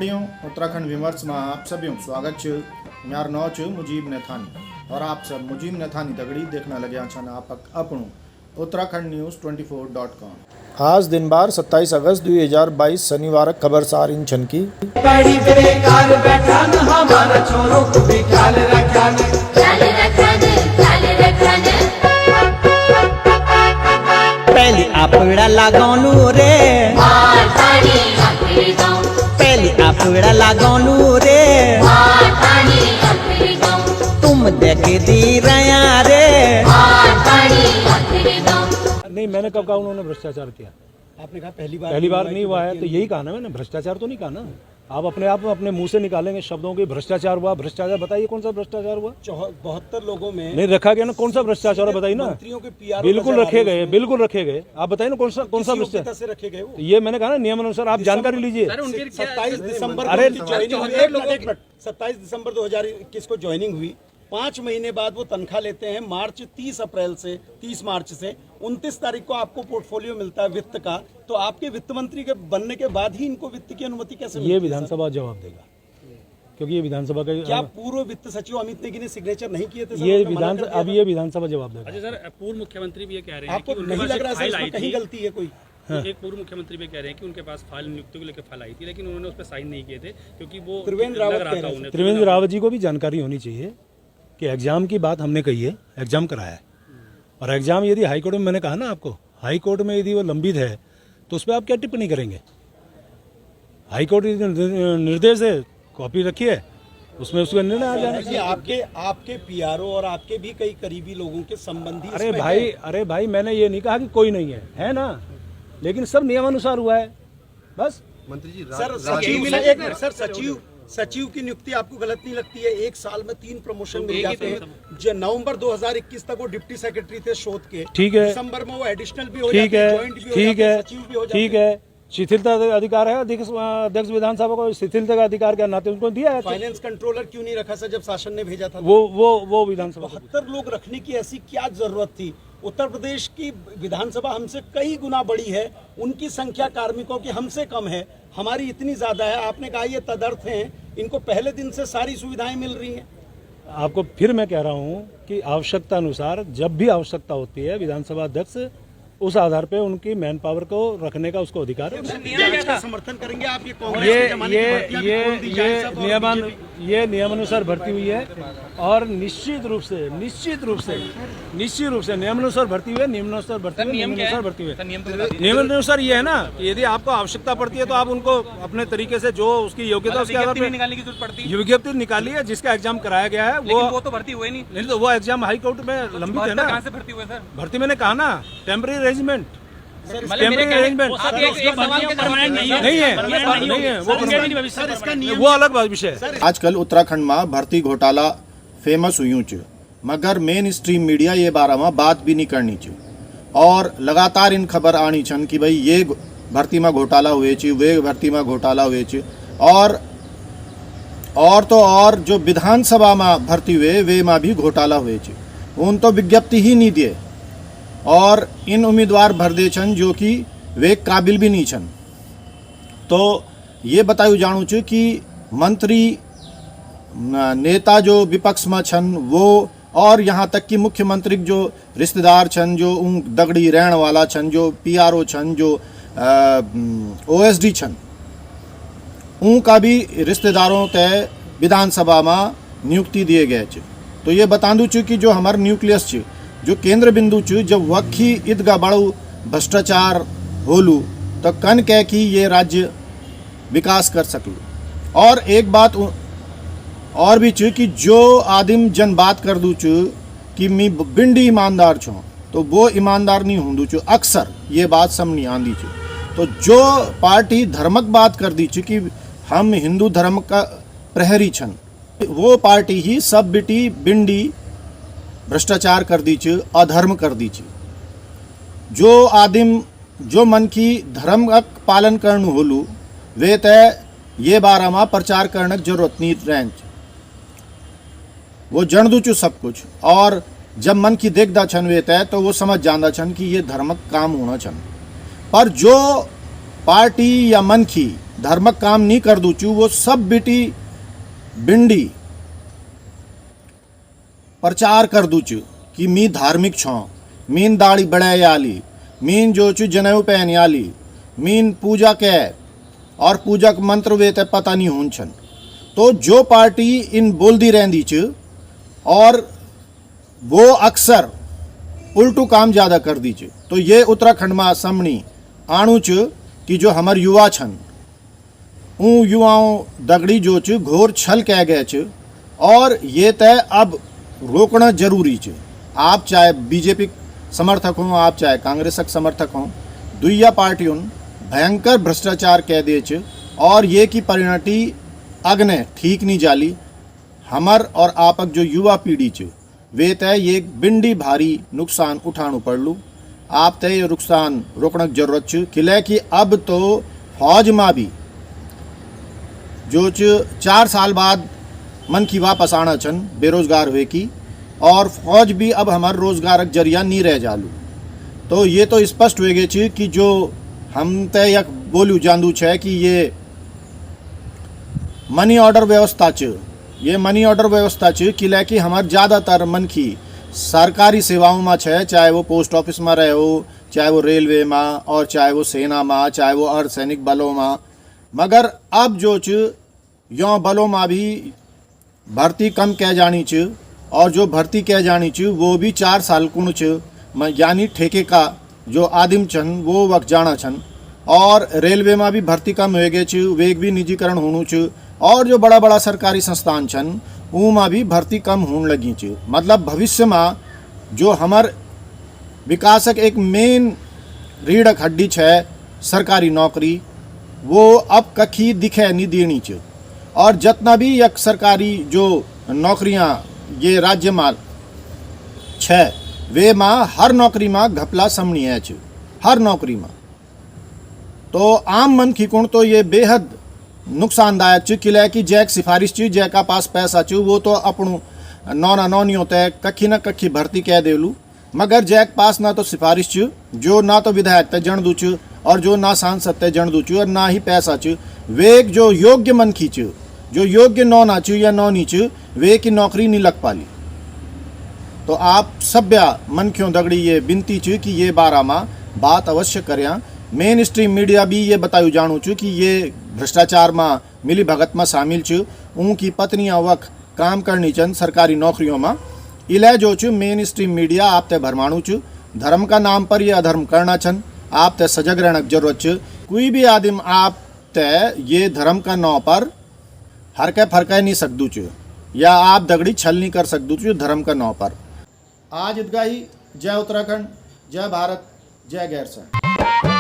दगड़ियों उत्तराखंड विमर्श में आप सभी स्वागत है। मार नाम है मुजीब नेथानी और आप सब मुजीब नेथानी दगड़ी देखने लगे छन आप अपनों उत्तराखंड न्यूज़ 24.com। आज दिन बार 27 अगस्त 2022 शनिवार खबर सार इन छन की पहली आपड़ा लगानू रे पहली आपड़ा लगानू रे तुम देख दी रया रे। नहीं, मैंने कब कहा उन्होंने भ्रष्टाचार किया? आपने कहा पहली बार नहीं हुआ है, तो यही कहा ना मैंने, भ्रष्टाचार तो नहीं कहा ना। आप अपने मुंह से निकालेंगे शब्दों के भ्रष्टाचार हुआ, भ्रष्टाचार बताइए कौन सा भ्रष्टाचार हुआ? 72 लोगों में नहीं रखा गया ना, कौन सा भ्रष्टाचार है बताइए ना। मंत्रियों के पीआर बिल्कुल रखे गए, बिल्कुल रखे गए। आप बताइए ना कौन सा भ्रष्टाचार से रखे गए? तो ये मैंने कहा ना नियम अनुसार आप जानकारी लीजिए। 27 दिसंबर अरे 27 दिसंबर 2021 को ज्वाइनिंग हुई। 5 महीने बाद वो तनख्वाह लेते हैं। 30 मार्च से 29 तारीख को आपको पोर्टफोलियो मिलता है वित्त का। तो आपके वित्त मंत्री के बनने के बाद ही इनको वित्त की अनुमति कैसे मिलती ये है? विधानसभा जवाब देगा, क्योंकि ये विधानसभा का क्या पूर्व वित्त सचिव अमित नेगी ने सिग्नेचर नहीं किए थे? ये विधानसभा जवाब देगा। अच्छा सर, पूर्व मुख्यमंत्री भी ये कह रहे हैं आपको कि नहीं लग रहा फाइल है आई कहीं थी? गलती है कोई? एक पूर्व मुख्यमंत्री भी कह रहे हैं कि उनके पास फाइल नियुक्ति को लेकर फाइल आई थी, लेकिन उन्होंने उस पर साइन नहीं किए थे क्योंकि वो त्रिवेंद्र लग रावत रहा कह था रहे उन्हें। त्रिवेंद्र रावत जी को भी जानकारी होनी चाहिए कि एग्जाम की बात हमने कही है, एग्जाम कराया है। और एग्जाम यदि हाईकोर्ट में, मैंने कहा ना आपको, हाईकोर्ट में यदि वो लंबित है तो उस पर आप क्या टिप्पणी करेंगे? हाईकोर्ट निर्देश है, कॉपी रखी है, उसमें उसका निर्णय आ जाना चाहिए। आपके पीआरओ और आपके भी कई करीबी लोगों के संबंधी अरे भाई मैंने ये नहीं कहा कि कोई नहीं है ना, लेकिन सब नियमानुसार हुआ है बस। मंत्री जी सचिव की नियुक्ति आपको गलत नहीं लगती है? 1 साल में 3 प्रमोशन मिल जाते हैं। नवंबर 2021 तक वो डिप्टी सेक्रेटरी थे शोध के, ठीक है। दिसंबर में वो एडिशनल भी हो जाते हैं, जॉइंट भी हो जाते हैं, सचिव भी हो जाते हैं। ठीक है, शिथिलता अधिकार है अध्यक्ष विधानसभा को, शिथिलता का अधिकार के नाते उनको दिया है। फाइनेंस कंट्रोलर क्यों नहीं रखा सर जब शासन ने भेजा था? वो विधानसभा 72 लोग रखने की ऐसी क्या जरूरत थी? उत्तर प्रदेश की विधानसभा हमसे कई गुना बड़ी है, उनकी संख्या कार्मिकों की हमसे कम है, हमारी इतनी ज्यादा है। आपने कहा ये तदर्थ हैं, इनको पहले दिन से सारी सुविधाएं मिल रही हैं। आपको फिर मैं कह रहा हूं कि आवश्यकता अनुसार जब भी आवश्यकता होती है विधानसभा अध्यक्ष उस आधार पे उनकी मैन पावर को रखने का उसको अधिकार है। समर्थन करेंगे आप? ये कांग्रेस के जमाने की भर्तियां भी खोल दी जाए सब और ये नियमानुसार भर्ती हुई है और निश्चित रूप से नियमानुसार भर्ती हुई है। नियमानुसार ये है ना कि यदि आपको आवश्यकता पड़ती है तो आप उनको अपने तरीके से जो उसकी योग्यता उसके आधार पर निकालने की जरूरत पड़ती है। विज्ञप्ति निकाली है, जिसका एग्जाम कराया गया है वो तो भर्ती हुए नहीं तो वो एग्जाम हाई कोर्ट में लंबित है ना। कहाँ से भर्ती हुए सर? भर्ती मैंने कहा ना, टेम्पररी अरेंजमेंट वो अलग विषय है। आजकल उत्तराखंड में भर्ती घोटाला फेमस हुई च, मगर मेन स्ट्रीम मीडिया ये बारे में बात भी नहीं करनी च और लगातार इन खबर आनी छन कि भाई ये भर्ती में घोटाला हुए च, वे भर्ती में घोटाला हुए च। और तो और जो विधानसभा में भर्ती हुए वे में भी घोटाला हुए च। उन तो विज्ञप्ति ही नहीं दिए और इन उम्मीदवार भर दे छन जो कि वे काबिल भी नहीं छन। तो ये बतायु जाणु छु कि मंत्री नेता जो विपक्ष में छन वो और यहाँ तक कि मुख्यमंत्री जो रिश्तेदार छन, जो उन दगड़ी रहने वाला छन, जो पीआरओ छन, जो ओएसडी छन, उनका भी रिश्तेदारों तय विधानसभा में नियुक्ति दिए गए थे। तो ये बता दूँ कि जो हमारे न्यूक्लियस च, जो केंद्र बिंदु च, जब वक्खी ईदगा बड़ू भ्रष्टाचार होलू तो कन कह कि ये राज्य विकास कर सकलू। और एक बात और भी च कि जो आदिम जन बात कर दू च कि मी बिंडी ईमानदार छो तो वो ईमानदार नहीं होंदू च, अक्सर ये बात सब नहीं आंदी च। तो जो पार्टी धर्मक बात कर दी च कि हम हिंदू धर्म का प्रहरी छन, वो पार्टी ही सब बिटी बिंडी भ्रष्टाचार कर दी च, अधर्म कर दी च। जो आदिम जो मन की धर्म का पालन करनु होलू वे तय ये बारे में प्रचार करने की जरूरत नहीं रहें। वो जन दू चु सब कुछ, और जब मन की देखदा छन वे तय तो वो समझ जाना छन कि ये धर्मक काम होना छन। पर जो पार्टी या मन की धर्मक काम नहीं कर दू चू, वो सब बेटी बिंडी प्रचार कर दू चू कि मी धार्मिक छो, मीन दाढ़ी बढ़ाए आली, मीन जो चू जनेऊ पहन आली, मीन पूजा के और पूजक मंत्र वे ते पता नहीं होन छन। तो जो पार्टी इन बोल दी रहंदी च और वो अक्सर उल्टू काम ज़्यादा कर दी च। तो ये उत्तराखंड में सामनी आणु च कि जो हमार युवा छन उन युवाओं दगड़ी जो च घोर छल कह गए च और ये तय अब रोकना जरूरी च। आप चाहे बीजेपी समर्थक हों, आप चाहे कांग्रेसक समर्थक हों, दुइया पार्टियों भयंकर भ्रष्टाचार कह दे च और ये की परिणति अग्ने ठीक नहीं जाली। हमर और आपक जो युवा पीढ़ी च वे तय ये बिंडी भारी नुकसान उठाणु पड़लू। आप तय ये नुकसान रोकने की जरूरत च किले कि अब तो फौज में भी जो 4 साल बाद मन की वापस आना छन बेरोजगार हुए की, और फौज भी अब हमारे रोजगार जरिया नहीं रह जालू। तो ये तो स्पष्ट हो गए च कि जो हम तय यक बोलू जानदू है कि ये मनी ऑर्डर व्यवस्था च, ये मनी ऑर्डर व्यवस्था च किले कि हमारे ज़्यादातर मन की सरकारी सेवाओं में है, चाहे वो पोस्ट ऑफिस में रहे हो, चाहे वो रेलवे में, और चाहे वो सेना में, चाहे वो अर्धसैनिक बलों में। मगर अब जो च यों बलों में भी भर्ती कम कह जानी च और जो भर्ती कह जानी च वो भी 4 साल कुण च, यानी ठेके का जो आदिम छन वो वक्त जाना छन। और रेलवे में भी भर्ती कम हो गए च, वेग भी निजीकरण होनू च, और जो बड़ा बड़ा सरकारी संस्थान छन ऊ में भी भर्ती कम होने लगी च। मतलब भविष्य में जो हमार विकासक एक मेन रीढ़क हड्डी है सरकारी नौकरी, वो अब कखी दिखे नहीं देनी च। और जितना भी एक सरकारी जो नौकरियां ये राज्य में है वे में हर नौकरी में घपला समनी है च, हर नौकरी में। तो आम मन की कोण तो ये बेहद नुकसानदायक च किले कि जैक सिफारिश च, जैका पास पैसा च वो तो अपनों नौना नौनियों तय कखी न कखी भर्ती कह देलू। मगर जैक पास ना तो सिफारिश च, जो ना तो विधायक तय जन दू च, और जो ना सांसद तय जन दू च, और ना ही पैसा च। वे जो योग्य मन की च, जो योग्य नौना च या नौनी च, वे की नौकरी नहीं लग पाली। तो आप सभ्या मन क्यों दगड़ी ये बिनती च कि ये बारा में बात अवश्य करें। मेन स्ट्रीम मीडिया भी ये बतायु जानू च कि ये भ्रष्टाचार में मिली भगत में शामिल च, उनकी पत्नियां वक्त काम करनी चन सरकारी नौकरियों में। इले जो च मेन स्ट्रीम मीडिया आप तय भरमाणु च, धर्म का नाम पर ये अधर्म करना छन, आप तय सजग रहने की जरूरत च। कोई भी आदिम आप तय ये धर्म का नाव पर हरके फरके नहीं सकदू च, या आप दगड़ी छल नहीं कर सकदू च धर्म का नाव पर। आज ईदगाही। जय उत्तराखंड, जय भारत, जय गैरसैंण।